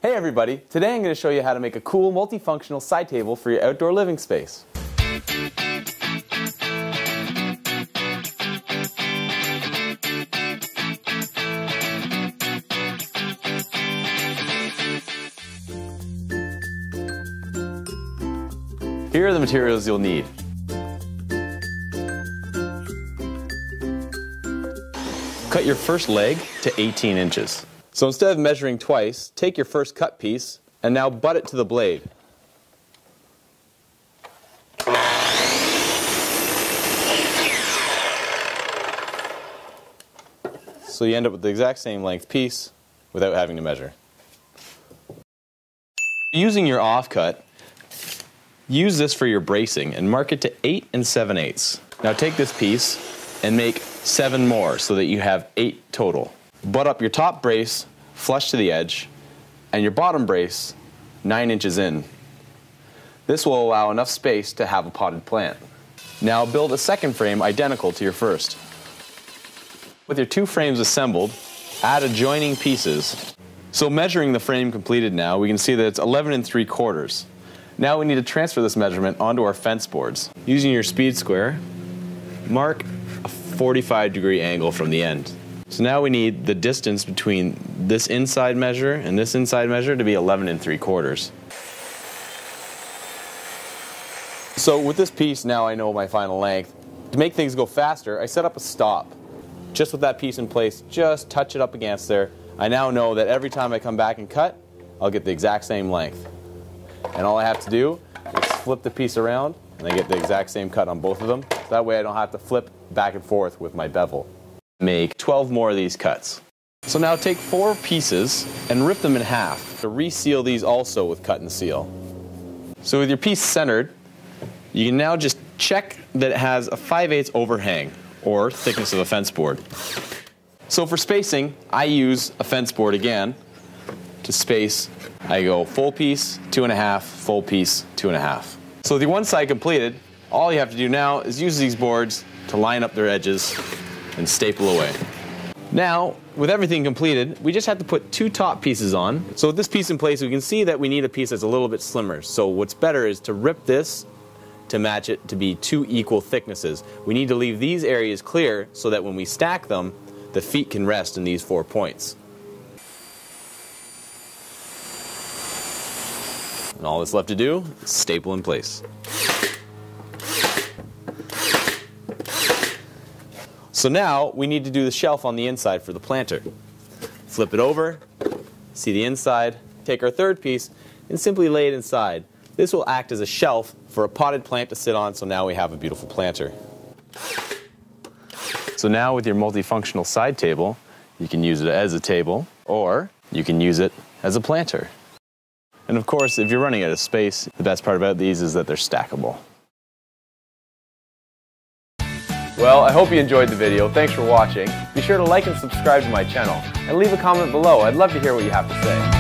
Hey everybody, today I'm going to show you how to make a cool multifunctional side table for your outdoor living space. Here are the materials you'll need. Cut your first leg to 18 inches. So instead of measuring twice, take your first cut piece and now butt it to the blade. So you end up with the exact same length piece without having to measure. Using your offcut, use this for your bracing and mark it to 8 7/8. Now take this piece and make 7 more so that you have 8 total. Butt up your top brace flush to the edge and your bottom brace 9 inches in. This will allow enough space to have a potted plant. Now build a second frame identical to your first. With your 2 frames assembled, add adjoining pieces. So measuring the frame completed now, we can see that it's 11 3/4. Now we need to transfer this measurement onto our fence boards. Using your speed square, mark a 45-degree angle from the end. So now we need the distance between this inside measure and this inside measure to be 11 3/4. So with this piece, now I know my final length. To make things go faster, I set up a stop. Just with that piece in place, just touch it up against there. I now know that every time I come back and cut, I'll get the exact same length. And all I have to do is flip the piece around and I get the exact same cut on both of them. So that way I don't have to flip back and forth with my bevel. Make 12 more of these cuts. So now take 4 pieces and rip them in half to reseal these also with cut and seal. So with your piece centered, you can now just check that it has a 5/8 overhang or thickness of a fence board. So for spacing, I use a fence board again to space. I go full piece, 2.5, full piece, 2.5. So with your one side completed, all you have to do now is use these boards to line up their edges and staple away. Now, with everything completed, we just have to put 2 top pieces on. So with this piece in place, we can see that we need a piece that's a little bit slimmer. So what's better is to rip this to match it to be 2 equal thicknesses. We need to leave these areas clear so that when we stack them, the feet can rest in these 4 points. And all that's left to do is staple in place. So now we need to do the shelf on the inside for the planter. Flip it over, see the inside, take our third piece and simply lay it inside. This will act as a shelf for a potted plant to sit on, so now we have a beautiful planter. So now with your multifunctional side table, you can use it as a table or you can use it as a planter. And of course, if you're running out of space, the best part about these is that they're stackable. Well, I hope you enjoyed the video. Thanks for watching. Be sure to like and subscribe to my channel and leave a comment below. I'd love to hear what you have to say.